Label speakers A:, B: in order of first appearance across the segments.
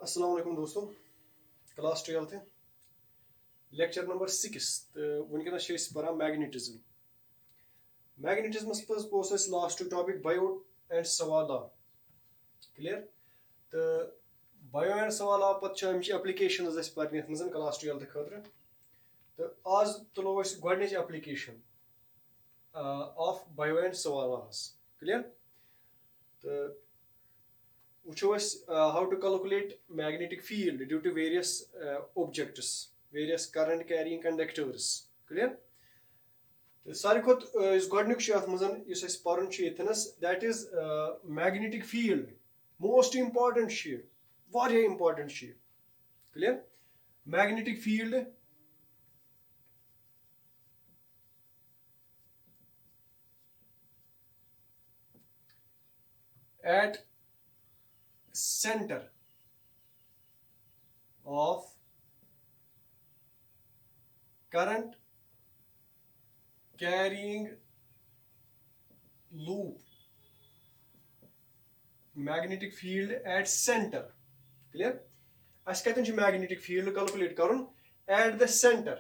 A: अस्सलाम वालेकुम दोस्तों, क्लास 12th लेक्चर नंबर 6 तो वनकस पढ़ान मैग्नेटिज्मस पे लास्ट टॉपिक बायो एंड सवाल लॉ क्लियर तो बायो एंड सवाल लॉ पे एप्लिकेशन पे क्लास 12th खतर तो आज तुलो गोडनिच एप्लिकेशन ऑफ बायो एंड सवाल लॉ क्लियर तो वुचो how to calculate magnetic field due to various objects, various current carrying conductors. Clear? सारी खुद गोडनिक मज पर्न that is magnetic field, most important Waria important clear? Magnetic field at center of current carrying loop, magnetic field at center. Clear? As magnetic field calculate karun at the center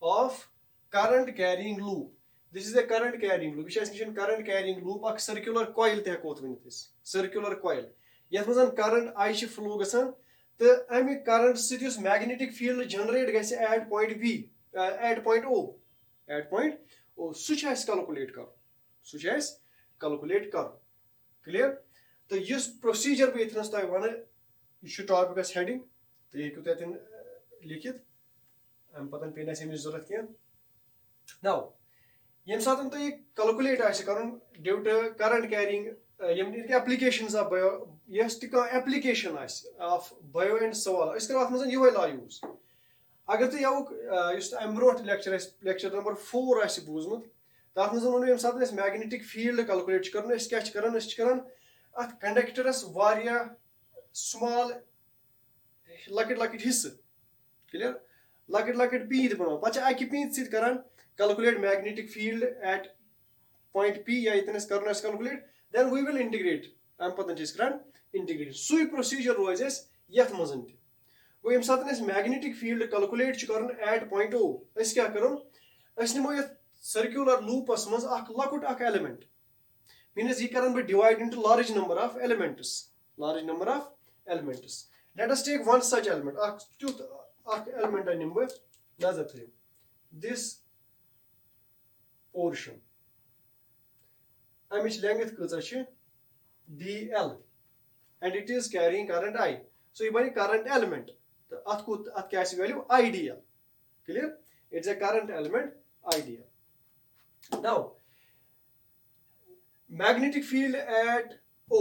A: of current carrying loop. This is the current carrying loop. Which is current carrying loop a circular coil te hekot venitis. Circular coil. Yath mazan current I flow gasan to ami current sit yus magnetic field generate gase at point B, at point O. At point O such as calculate kar. Such as calculate kar. Clear? तो yes procedure पे इतनस तय one यह topics heading तो हेकु तन लिखित अम पतन पे अमिच जरूरत कह नाउ यम सात तो यह कैलकुलेट करन due to current carrying applications of Biot yes application of Biot and Savart अस करो अत यह लॉ यूज अगर तो यह अम ब्रो लेक्चर नंबर 4 बूजमुत तथ मज वो यम सात मैग्नेटिक फील्ड कैलकुलेट कर अत कंडक्टरस वारिया स्मॉल लकट लकट हिस्से क्लियर लकट लकट पींत बनो पे अकि पींत सत कर calculate magnetic field at point P या इतनस कर calculate then we will integrate अम पतन कर इंटीग्रेट सुई प्रोसीजर रोज यथ मज वो यम सात मैग्नेटिक फील्ड कैलकुलेट कर एट पॉइंट ओ क्या करो निमो ये सर्कुलर लूपस मज लकुट element means you can divide into large number of elements. Let us take one such element. Element number this portion. Which length dl and it is carrying current I. So you buy current element. At value idl. Clear? It's a current element idl. Now magnetic field at O,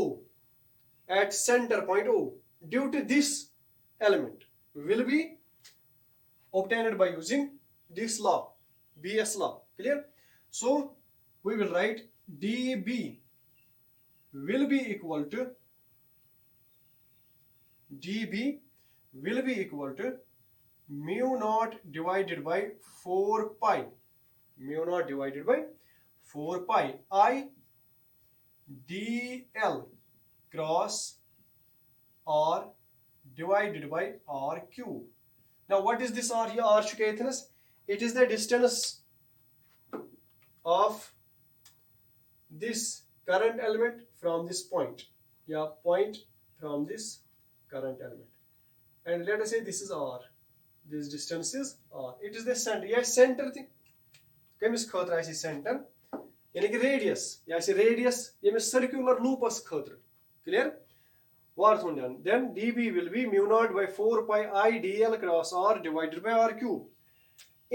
A: at center point O, due to this element will be obtained by using this law, BS law. Clear? So we will write dB will be equal to mu naught divided by 4 pi. Mu naught divided by 4 pi I dl cross r divided by r cube. Now what is this r here? R it is the distance of this current element from this point. Yeah, point from this current element. And let us say this is r. This distance is r. It is the center. Yeah, center thing. Kemis khatra is center. यानी कि radius radius ये circular loops खतर clear वार then dB will be mu naught by 4 pi I dl cross r divided by r cube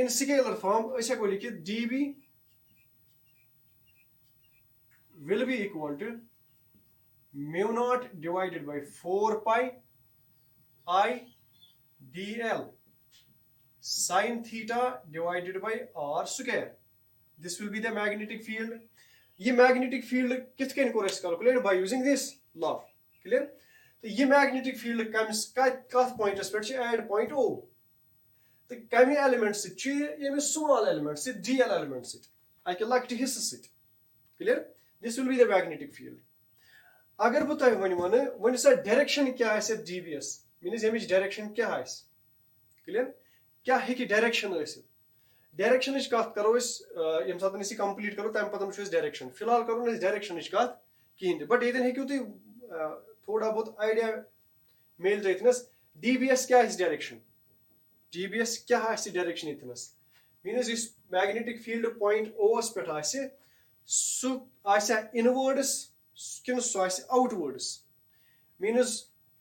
A: in scalar form अस हेको लिखित dB will be equal to mu naught divided by 4 pi I dl sin theta divided by r square. This will be the magnetic field. ये magnetic field कित कन core calculate by using this law. Clear? तो ये magnetic field comes कत points पे at point O. तो कमी element से ये small element से dl element से अके लकट हिस्से से clear? This will be the magnetic field. अगर बह तुम वन वन सा डायरेक्शन क्या dBs मीन्स यमिच डायरेक्शन क्या आइस क्लियर क्या हेकि डायरेक्शन आसित डायरेक्शन कत करो यम सात कंप्लीट करो तम पत वो डायरेक्शन फिलहाल करो डायरेक्शन कत कहें बट ये हेकू तुम थोड़ा बहुत आइडिया मिल इतनस DBS क्या डायरेक्शन DBS क्या डायरेक्शन इतनस मीन्स इस मैग्नेटिक फील्ड पॉइंट ओस पे सह इनवर्ड्स कि आउटवर्ड्स मीन्स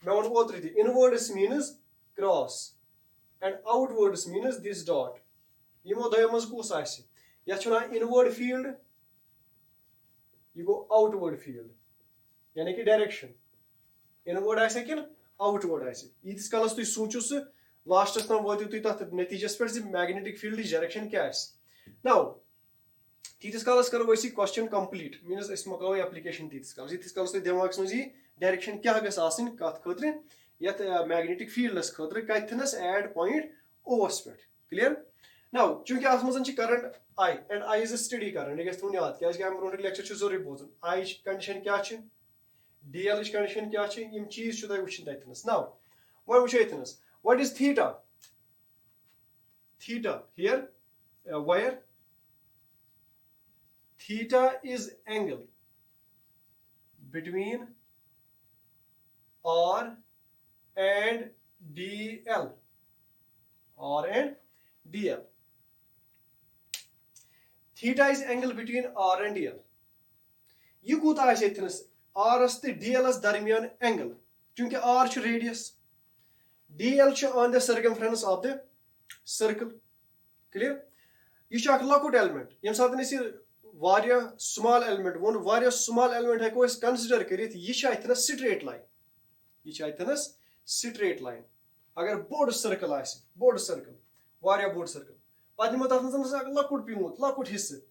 A: मे वो ओत्र inwards means cross and outwards means this dot यमो दो मज कुस ये इनवर्ड फील्ड यह गो आउटवर्ड फील्ड यानी कि डायरेक्शन इनवर्ड आसे कि आउटवर्ड आसे यीतिस कालस तुम सोचो सह लास्टस तम वो तथ नतीजस पे मैग्नेटिक फील्ड डायरेक्शन क्या नाउ तीस कालस करो क्वेश्चन कंप्लीट मीन्स मकलो एप्लिकेशन तीस कालस तुम दिमाग मज डायरेक्शन क्या गस कत खतर यथ मैग्नेटिक फील्डस खतर कथनस एट पॉइंट ओस पे क्लियर नाउ चूंकि अत मज current I and I is a steady current यह गो याद क्या ब्रो लेक्चर जरूरी बोजन आई कंडीशन क्या DL कंडीशन क्या चीज वो तथनस नाउ वो वो यथनस what is theta theta here wire theta is angle between R and DL R and DL theta is angle between R and DL यह कूत R तो DL दरमियान एंगल क्योंकि R radius DL on the circumference of the circle clear यह लकुट element यम सात small element वो small element हेको consider कर यह straight line यह स्ट्रेट लाइन अगर बोड़ सर्कल बोड़ सर्कल बोड़ सर्कल पे निमो तथ मज लकुट पीमत लकुट हिस्से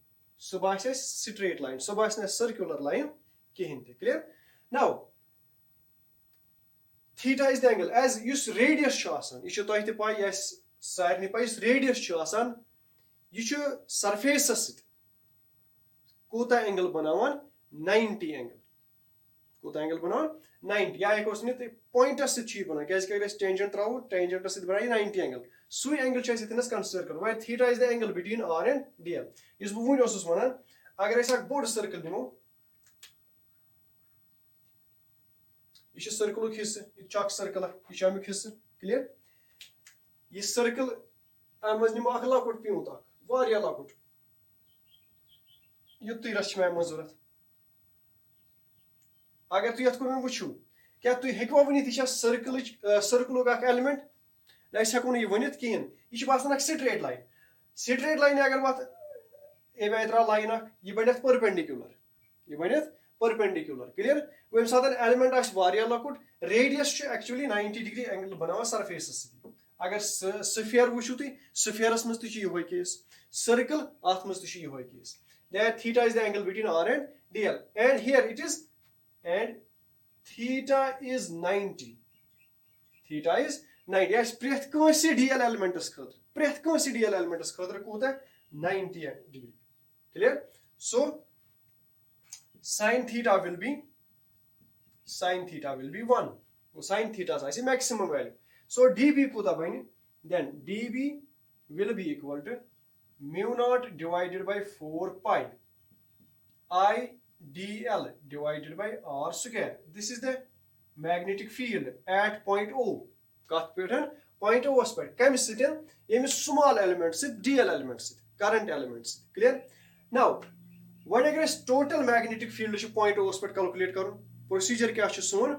A: सह बास स्ट्रेट लाइन सह बास सर्कुलर लाइन कहें clear now theta is the angle as युस रेडियस यह तुम पाई सारे पाई रेडियस यह सरफेसस कूता एंगल बनावान 90 एंगल कूता एंगल बनावान 90 या हेको पॉइंटस सह बनान क्या टेंजेंट त्रो टेंजेंटस सह बनाई 90 एंगल सु एंगल इतनस कंसिडर करो why theta is the angle between R and DL इस बह वन वन अगर बोड़ सर्कल निमो यह सर्कल हिस्से यह सर्कल यह अमुक हिस्से क्लियर यह सर्कल अम निमो लकुट पीमत वारिया लकुट युत रस मे जरूरत अगर तुम ये वो क्या तुम हेकवा वन यह सर्कल सर्कल एलिमेंट ना हेको यह वन कहें यह बासान स्ट्रेट लाइन अगर वत ए त्रा लाइन यह बन परपेंडिकुलर क्लियर वो सात एलिमेंट लकुट रेडियस एक्चुअली 90 डिग्री एंगल बनावा सरफेसस अगर स्फीयर वो तुम स्फीयरस मज तह केस सर्कल अत मज तह case that theta is the angle between R and DL and here it is and theta is 90 yes preth kansi DL elementus khatar kota 90 degree clear so sin theta will be 1 sin theta is maximum value so dB kota bani then dB will be equal to mu naught divided by 4 pi I dl divided by R square. This is the magnetic field at point O. Kat pe point O पे कम ये small elements DL elements current elements clear now when अगर total magnetic field point O पे calculate करो procedure क्या सोन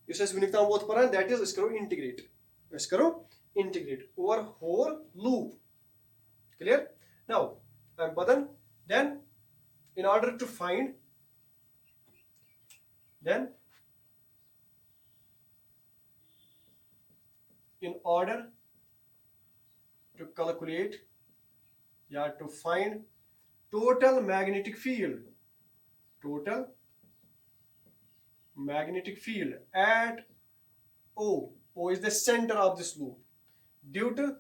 A: इस वनिक ताम वोत परान that is करो integrate over whole loop clear now then in order to find in order to calculate to find total magnetic field at O is the center of this loop due to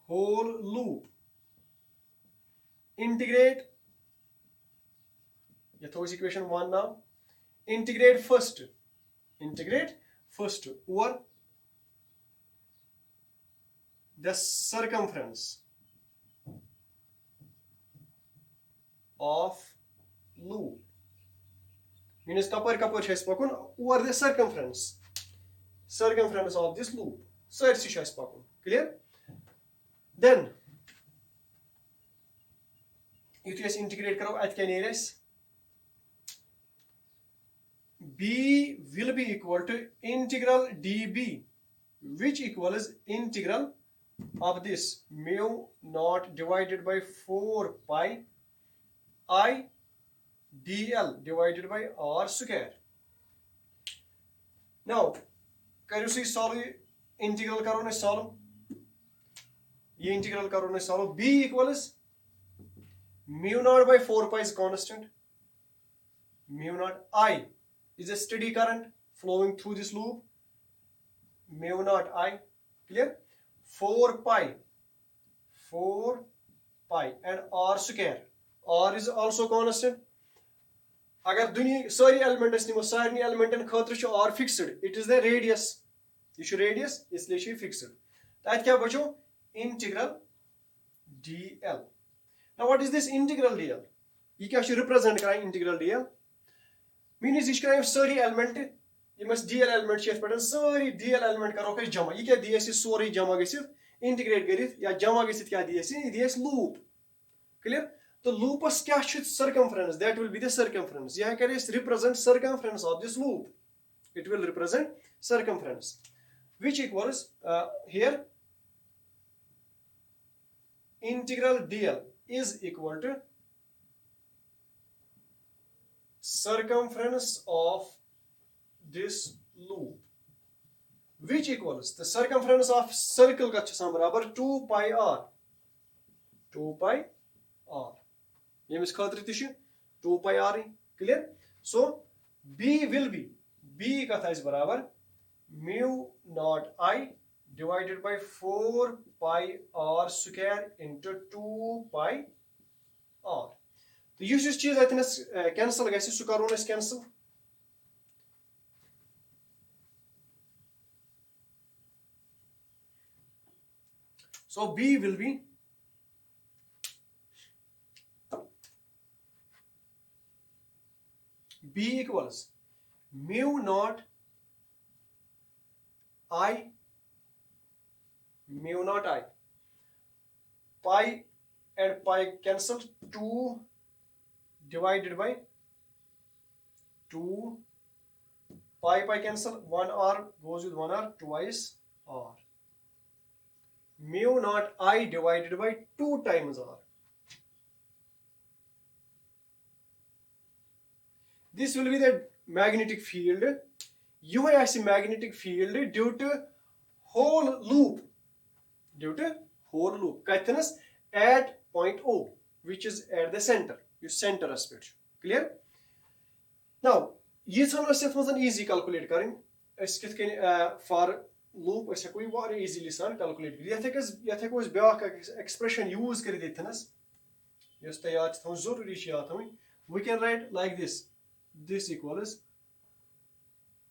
A: whole loop integrate equation 1 now integrate first integrate first over the circumference of loop. Means kapar chhes pakun over the circumference of this loop. Sarsi chhes pakun. Clear? Then if you integrate karo at kya near b will be equal to integral db, which equals integral of this mu naught divided by 4 pi I dl divided by r square. Now, can you see solve integral karo ne solve? Ye integral karo ne solve. B equals mu naught by 4 pi is constant. Mu naught I is a steady current flowing through this loop. Mu naught I. Clear? 4 pi and r square. R is also constant. Agar duni sari elements nimo sari elementen khatra chu r fixed. It is the radius. This radius isliye chu fixed. That kya bacho? Integral dl. Now what is this integral dl? Ye kya chu represent karan integral dl? Means ish karan sari element ye must dl element chef pattern sari dl element karo kai jama. Ye kya ds is sori jama gesit integrate gerit ya jama gesit kya ds? Ds loop. Clear? The loop's kya circumference, that will be the circumference. Here can represent circumference of this loop. It will represent circumference, which equals here integral dl is equal to circumference of this loop, which equals the circumference of circle ka barabar 2 pi r. 2 pi r. Yemis khatri tishu 2 pi r. Clear? So b will be b katha is barabar mu naught I divided by 4 pi r square into 2 pi r. So yus cheez atnes cancel gasi su karon is cancel. So b will be b equals mu naught I pi and pi cancel 2 divided by 2 pi cancel 1 r goes with 1 r twice r. Mu naught I divided by 2 times r. This will be the magnetic field. You may see magnetic field due to whole loop. Kathanas at point O, which is at the center. You center aspect. Clear? Now, this is an easy calculate. For loop, we easily calculate. This expression use we can write like this. This equals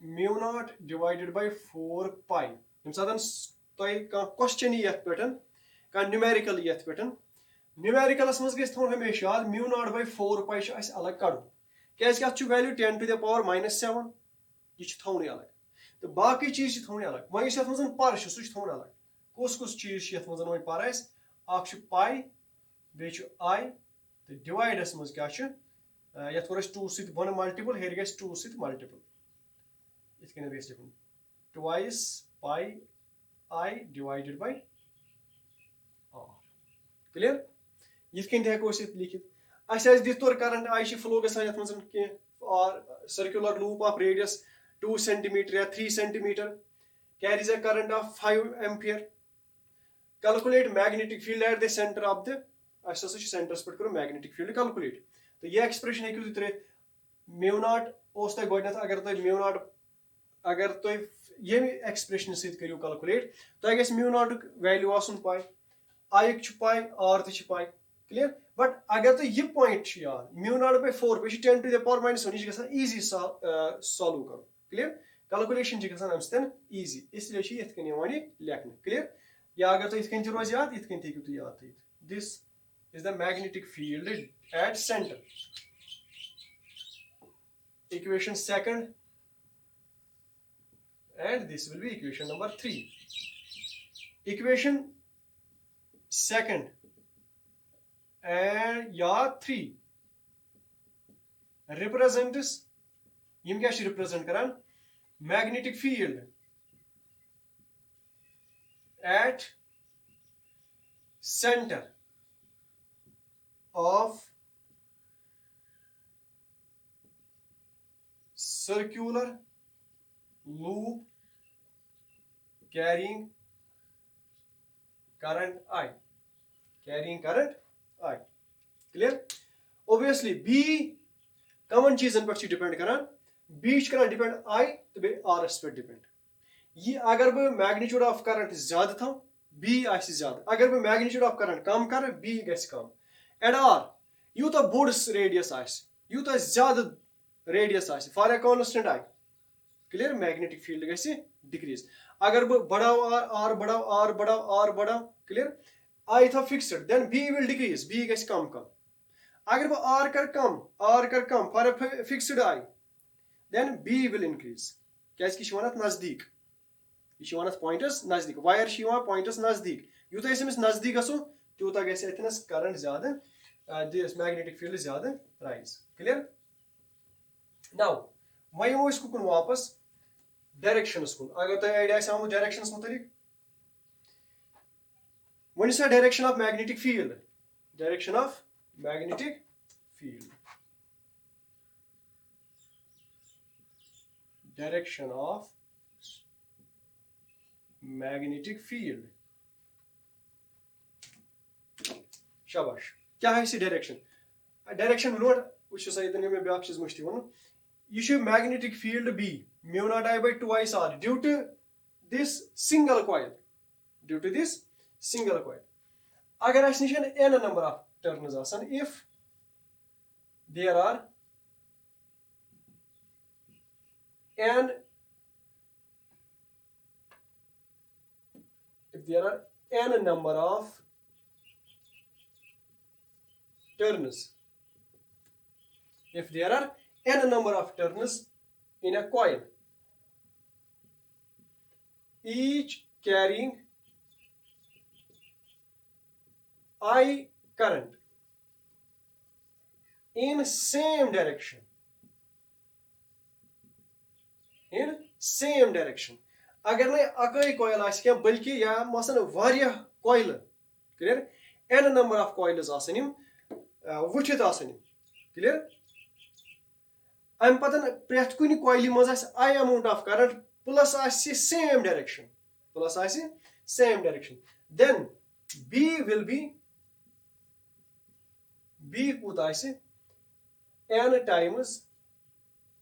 A: mu naught divided by 4 pi. Question numerical numerical as mu naught by 4 pi alag kadu. Value 10 to the power minus 7. This alag. The baki cheese alag. Why is it par alag? Kus cheese parais. Pi, which I, the divide as much gacha. Yet for us 2 with 1 multiple, here gets 2 with multiple. It can be different. Twice pi I divided by r. Clear? You can take a liquid. I says this current I flow or circular loop of radius 2 centimeter or 3 centimeter carries a current of 5 ampere. Calculate magnetic field at the center of the center magnetic field calculate. तो ये expression है कि तेरे mu naught ओस तक गोडनेथ अगर तो mu naught अगर तो ये एक्सप्रेशन से करियो कैलकुलेट तो I guess mu naught value आसन पाई I छु पाई r तो छु पाई क्लियर बट अगर तो ये पॉइंट छु यार mu naught by 4 पे 10 to the power minus 1 is गसा इजी सॉल्व करो क्लियर कैलकुलेशन गसान अम सतन ईजी इसलिए ये लेखन क्लियर या अगर तुम ये रोज याद ये हेकू तुम याद थ this is the magnetic field at centre equation second and this will be equation number 3 equation second and या 3 represents यम क्या represent करान magnetic field at center of circular loop carrying current I. Clear? Obviously, B common चीजन पर depend करान B करान depend I तो बे RS पर depend ये अगर बह मैग्नीट्यूड ऑफ करंट ज्यादा था B आसि ज्यादा अगर बह मैग्नीट्यूड ऑफ करंट कम कर B गस कम एट R यूत बोड़ रेडियस आसि यूत ज्यादा रेडियस आसि for a constant I clear magnetic field गसि डिक्रीज अगर बह बढ़ाव R बढ़ाव क्लियर I था fixed then B will decrease B गस कम अगर बह R कर कम for a fixed I then B will increase क्या नजदीक यह पॉइंटस नजदीक वायर पॉइंटस नजदीक यूत नजदीक गो तूत गस करंट ज्यादा मैग्नेटिक फील्ड ज्यादा राइज क्लियर नाउ वह यमो कुन वापस डायरेक्शनस कुन अगर तुम आइडिया आमुत डायरेक्शनस मुतलिक वन सा direction of magnetic field direction of magnetic field direction of magnetic field शाबाश क्या है इसी डायरेक्शन नोट वो ये ब्या चीज मुश्त वन यह magnetic field B mu naught I by 2r due to this single coil अगर अस निश n नंबर ऑफ टर्न्स आसान if there are n number of turns if there are n number of turns in a coil each carrying I current in same direction अगर ना अकै coil क्या बल्कि या मसन वारिया coil clear n number of coils आसन वुचित आसन क्लियर अम पतन प्रेथ कुन कॉइल मज I amount of current plus same direction then B will be B कूत n times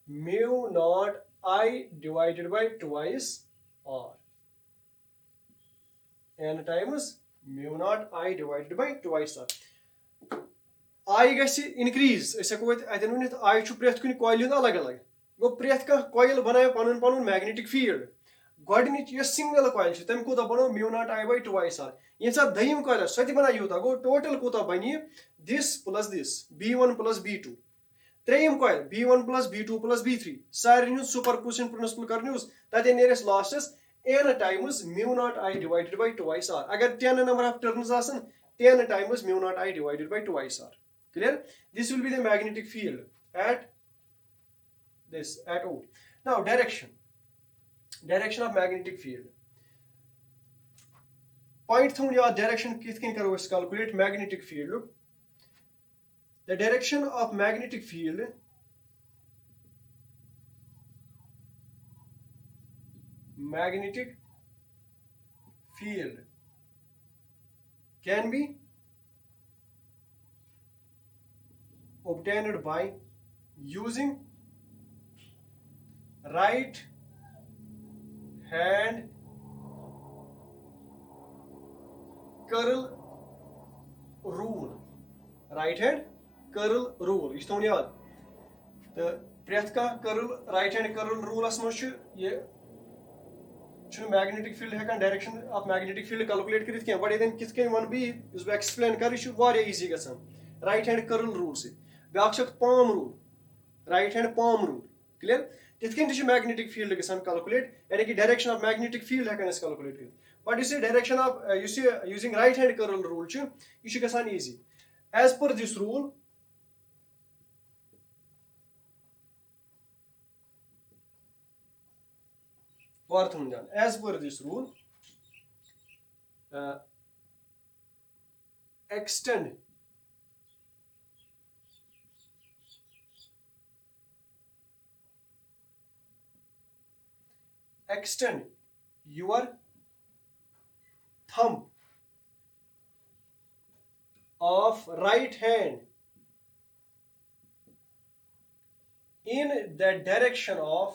A: mu naught I divided by twice R n times mu naught I divided by twice R I गस increase हेको अतन one I प्रेथ कुन coil अलग अलग गो प्रेथ कह coil बनाए पन पन मैग्नेटिक फील्ड गोडनिच यह सिंगल कॉइल तम कूत बनो mu naught I by twice R ये दयम कॉइल सो बना यूता गो टोटल कूत बन this plus this B1 plus B2 त्रेयम coil B1 plus B2 plus B3 सारे सुपरपोजिशन प्रिंसिपल कर तथे नेरस लास्टस n times mu naught I divided by twice R अगर 10 number of turns आसन 10 times mu naught I divided by twice R clear this will be the magnetic field at O now direction of magnetic field point थोन याद direction कित कन करो calculate magnetic field the direction of magnetic field can be obtained by using right hand curl rule यह थोन याद तो प्रेथ का curl right hand curl rules मज ये मैग्नेटिक फील्ड हेकान direction of magnetic field calculate करित क्या बट इधन कित कन वन बी बह एक्सप्लेन कर इजी गसान राइट हैंड कर्ल रूल से ब्याक palm rule right hand palm rule clear तिथ कन मैग्नेटिक फील्ड गसान कैलकुलेट यानी कि डायरेक्शन ऑफ मैग्नेटिक फील्ड हेकान कैलकुलेट कर बट इस direction of using right hand curl rule यह गसान easy as per this rule as per this rule, extend your thumb of right hand in the direction of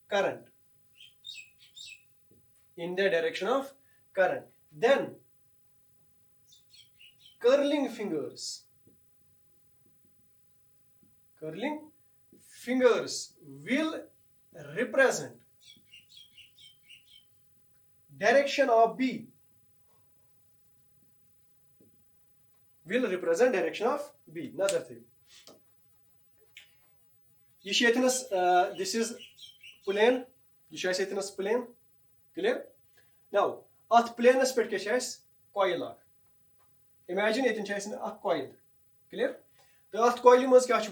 A: current. In the direction of current. Then curling fingers will represent direction of B. Will represent direction of B. Another thing. This is plane. Plane. Clear? Now, at plane aspect coil. Imagine a coil. Clear? The at coil must catch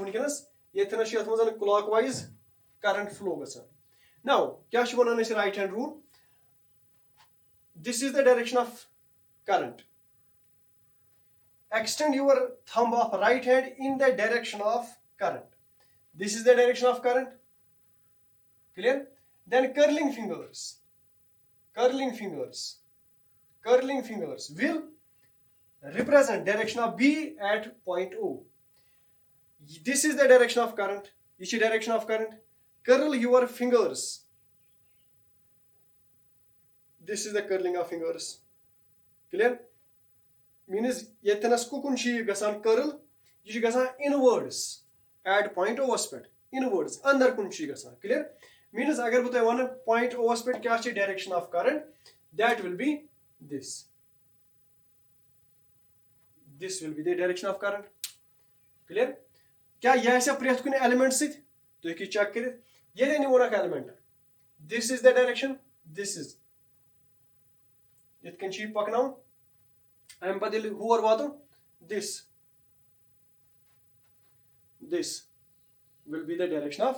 A: clockwise current flow. Now, catch one on right hand rule. This is the direction of current. Extend your thumb of right hand in the direction of current. This is the direction of current. Clear? Then curling fingers will represent direction of B at point O. This is the direction of current. This is direction of current. Curl your fingers. This is the curling of fingers. Clear? Means yetenas kukun chi gasan curl. You gasan inwards at point O aspect. Inwards. Under kun chi gasan. Clear? Means agar butai one point O aspect kya chi direction of current. That will be this. This will be the direction of current. Clear? क्या यह ऐसा प्रेथ कुन element सित तो ये check करित ये नहीं वो ना element this is the direction this is इतकन ची पकनाउ अम बदल होर वातो this will be the direction of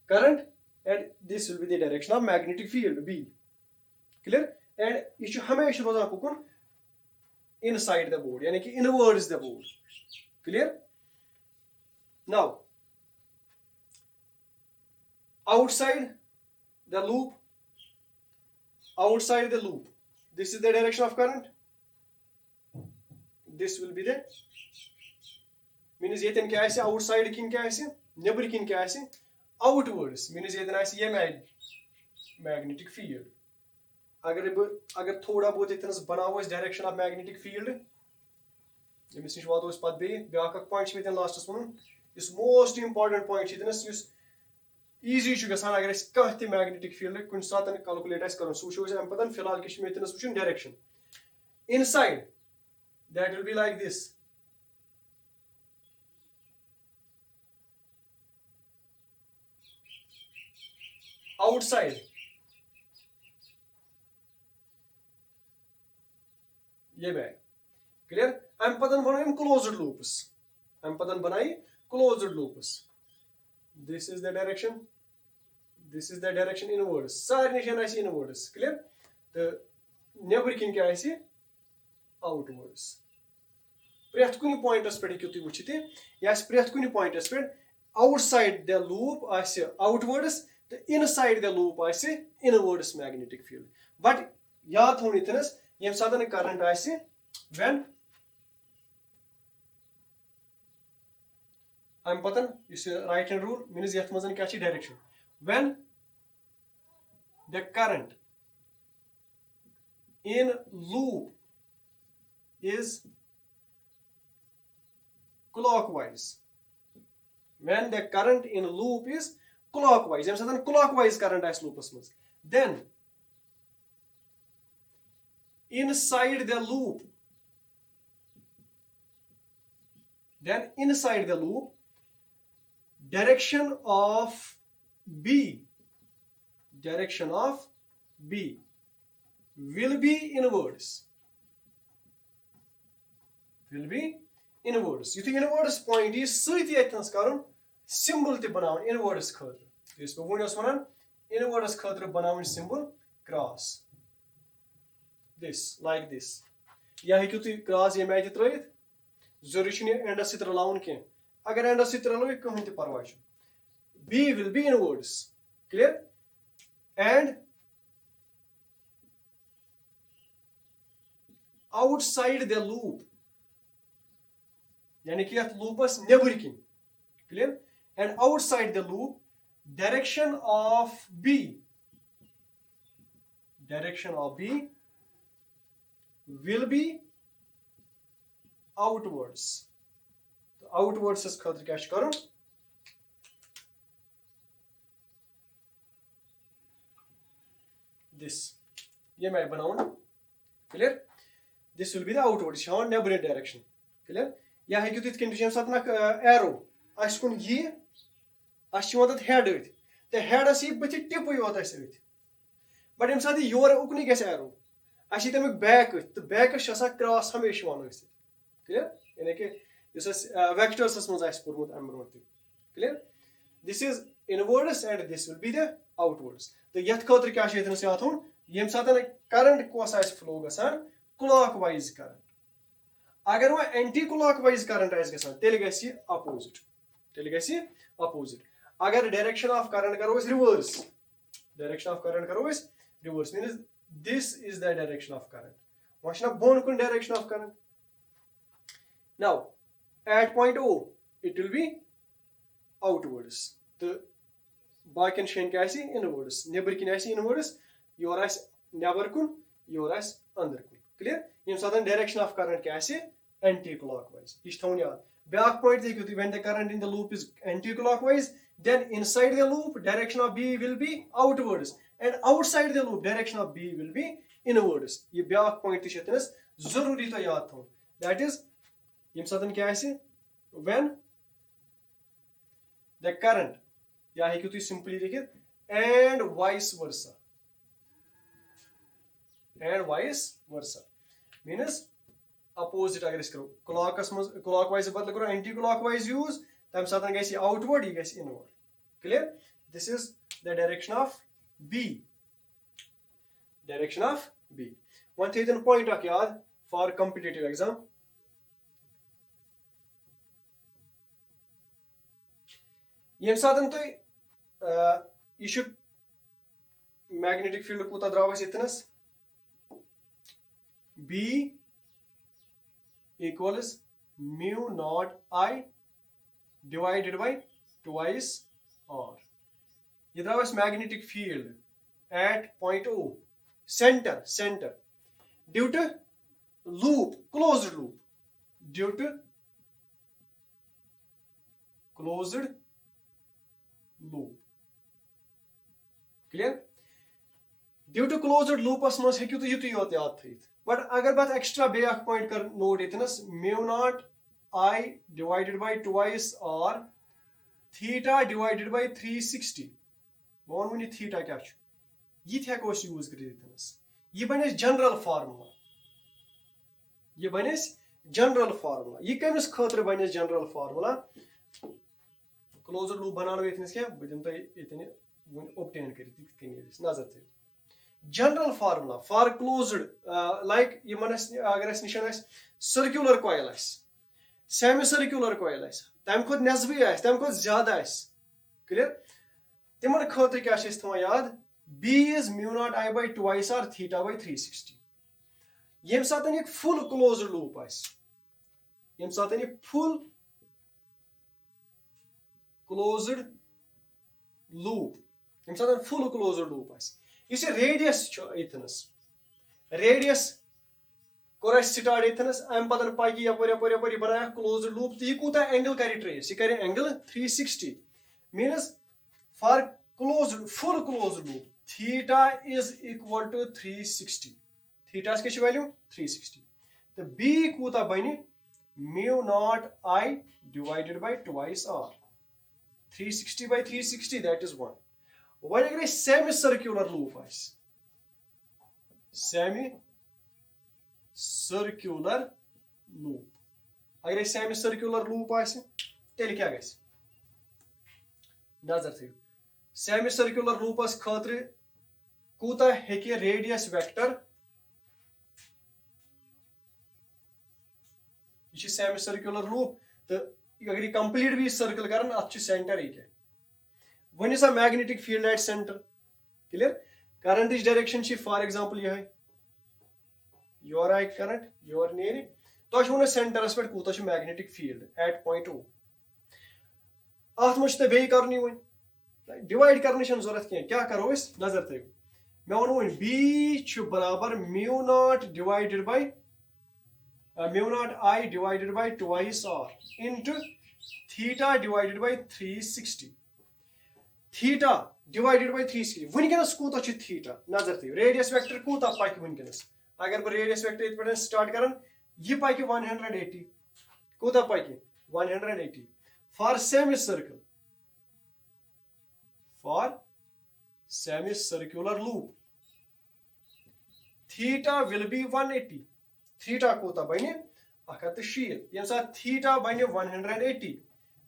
A: current and this will be the direction of magnetic field B. Clear? And ये जो हमेशा रोजाना कुकुन inside the board यानी कि inwards the board. Clear? Now, outside the loop, this is the direction of current. This will be the, means ये क्या ऐसे outside किन क्या ऐसे, नेबर किन क्या ऐसे, outwards means ये ऐसे ये magnetic field. अगर थोड़ा बहुत इतने बनाओ इस direction of magnetic field, ये मिस्टर वातो इस पद बे ब्याक पॉइंट्स में इतने last soon This most important point is easy to gasan agar is kahti magnetic field kun satan calculate as karon so shows am patan filhal kish mein itnas wuchun direction inside that will be like this outside ye bag clear am patan banayim closed loops am patan banai closed loops. This is the direction. This is the direction inwards. Sar nation I see inwards. Clear? The never kin kya I see outwards. Preth kuni point aspect kyuti wuchite. Yes, preth kuni point aspect outside the loop I see outwards. The inside the loop I see inwards magnetic field. But yaad honi thenas yem sadan current I see when I'm patan is right hand rule means yath mazan kya chi direction when the current in loop is clockwise. When the current in loop is clockwise, clockwise current as loops mans, then inside the loop, direction of B will be inwards. Yuthu inwards point is sۭتۍ yetnس karun symbol te banaun inwards khٲطرٕ. Yus bhai voni vanan inwards khٲطرٕ banaun symbol cross. This like this. Ya hekyu tu cross yemi ati trayit. Zaruri chhne endas sۭتۍ ralaun keh. Agar endas sۭtۍ ralٲwi kٕہٕنۍ تہِ parvai چھُنہٕ. B will be inwards. Clear? And outside the loop, yani ki yat loopas nebur kin. Clear? And outside the loop, direction of B will be outwards. Outwards is khatr kya chh karun? This. Ye main banaun. Clear? This will be the outwards. Shawn neighboring direction. Clear? Ya hekyu tu condition sat nak arrow. Askun ye. Ashwadat head with. The head asi bathi tip yot asi. But im sati yor ukni ges arrow. Ashi tamik back with. The back is shasa cross hamesh wan hoist. Clear? Yani ki this is vectors as mans as purmut amroti. Clear? This is inwards and this will be the outwards. The yat khatr kya chh etnas yad hun? Yem satan current kos as flow gasan clockwise current. Agar wa anti-clockwise current as gasan, tele gesi opposite. Agar direction of current karo is reverse. Means this is the direction of current. Washna bon kun direction of current. Now, at point O, it will be outwards. The bakin shen kaisi inwards. Neber kin aisi inwards. Your as never kun, your as under kun. Clear? In southern direction of current kaisi anti-clockwise. Back point when the current in the loop is anti-clockwise, then inside the loop direction of B will be outwards, and outside the loop direction of B will be inwards. Ye back point is zaruri to yaad thon. That is when the current, ya hekyu tu simply likhit, and vice versa. Means opposite agar is karo. Clockwise badal karo anti-clockwise use. Tam satan gesi outward, ye gesi inward. Clear? This is the direction of B. One thing point ak yaad for competitive exam. Yem satan to you should magnetic field kuta dravas itnas. B equals mu naught I divided by twice R. This is magnetic field at point O, center, due to closed loop. Clear? Due to closed loop as mans hekyu tu yutu yot yaad thait. But agar bat extra back point kar note itnas mu naught I divided by twice R theta divided by 360. Bon muni theta kya chu? Ye heko use krit itnas. Ye banes general formula. Ye kamis khatra banes general formula. Closed loop banana itnas kya bidum ta itne obtain krit kitne nazar the. General formula for closed like yimanas agar as nishan as circular coil as semicircular coil as tam khod nesbi as tam khod zyada as. Clear? Timar khotri kya chhe thoma yaad? B is mu naught I by twice R theta by 360. Yem satan ek full closed loop as. Yem satan ek full closed loop. Yem satan full closed loop as. You see radius itness. Radius कोर start येथनस अम पतन पाकि यपर बनाया closed loop तो यह कूता angle कर ट्रेस, यह कर angle 360 means for closed full closed loop theta is equal to 360, theta क्या वैल्यू 360 तो बी कूता बन mu naught I divided by twice R 360 by 360 that is 1 वह अगर सेमी सर्कुलर लूप आस सेमी सर्कुलर लूप अगर सेमी सर्कुलर लूप आस तेल क्या गस नजर थो सेमी सर्कुलर लूपस खतर कूता हेके रेडियस वेक्टर यह सेमी सर्कुलर लूप तो अगर यह कंप्लीट भी सर्कल कर अत सेंटर यह वन सा magnetic field at centre clear current direction for example यह योर आई करंट योर नेर तो वो सेंटरस पे कूत magnetic field at point O अत मे बे कर वन डिवाइड कर जरूरत क्या करो नजर थो मे वो वन बी बराबर mu naught divided by mu naught I divided by twice R into theta divided by 360 theta divided by 360 वनकस कूता थीटा नजर थो रेडियस वेक्टर कूता पक वनकस अगर बह रेडियस वेक्टर ये पे स्टार्ट कर यह पक 180 कूता पक 180 for semi circular loop theta will be 180 theta कूता बन 160 यम साथ थीटा बन 180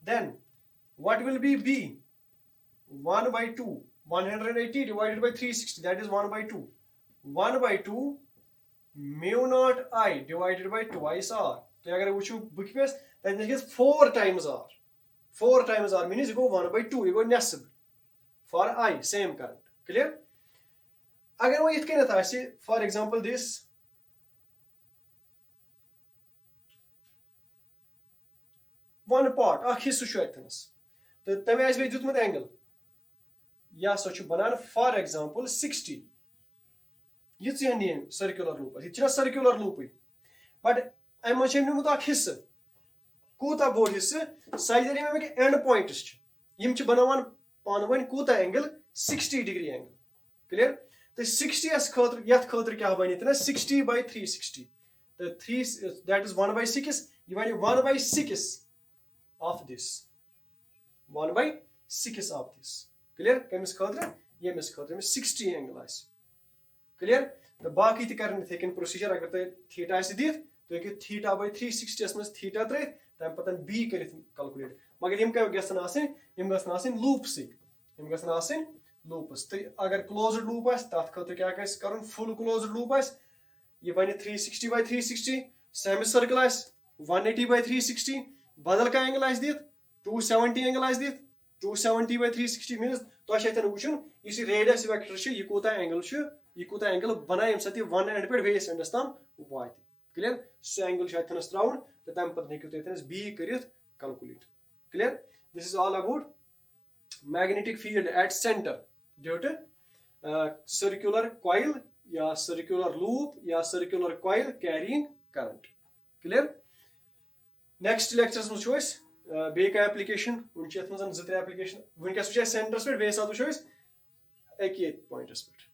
A: then what will be b 1 by 2 180 divided by 360 that is 1 by 2 1 by 2 mu naught I divided by twice r तो अगर वो बुक पे तक 4 times r means you go 1 by 2 you go nesb for I same current clear अगर वो इतने था for example this one part अख हिस्सु तो तमें आस दुतमुत एंगल यह हसा बनान फॉर एग्जांपल 60 यह नेम सर्कुलर लूप यह सर्कुलर लूप बट अम नुमुत हिस्स कूता बोड़ हिस्स साइज एंड पॉइंट्स यम बनान पान वन कूता एंगल 60 डिग्री एंगल क्लियर तो 60 खतर ये खतर क्या बन 60 by 360 तो 3 that is 1 by 6 यह बन 1 by 6 of this 1 by 6 of this clear कमिस खतर यमिस खतर 60 एंगल क्लियर तो बाकी कर प्रोसीजर अगर तुम थीटा दिख तो हूँ थीटा by 360 मज थीटा त्रे तम पे बी कर कैलकुलेट मगर यम गसन लूप्स लूप्स तो अगर क्लोज्ड लूप तथ खतर क्या कर फुल क्लोज्ड लूप यह बन 360 by 360 सेमी सर्कल 180 by 360 बदल क्या एंगल दिख 270 एंगल दिख 270 by 360 मीन तुम वो इस रेडियस वेक्टर यह कूता एंगल बना ये सत वन एंड पे बेस एंडस तम वा क्लियर सह एंगल अथनस त्राउन तो तम पे हेकु बी कर calculate clear this is all about magnetic field at centre due to circular coil या सर्कुलर लूप या circular coil carrying current clear next lectures वो बे एप्लिकेशन वो जो 3 एप्लिकेशन वनकस वो सेंटरस पे बे सात वो अके पॉइंटस पे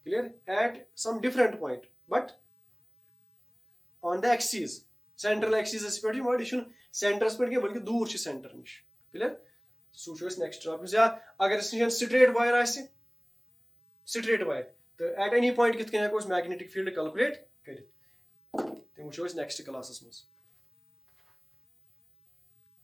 A: clear at some different point but on the axis central axis पे यह सेंटरस पे बल्कि दूर सेंटर नश क्लियर सह नेक्स्ट टॉपिक या अगर स्ट्रेट वायर स्ट्रेट वायर तो एट एनी पॉइंट कित मैग्नेटिक फील्ड कैलकुलेट कर नेक्स्ट क्लास मज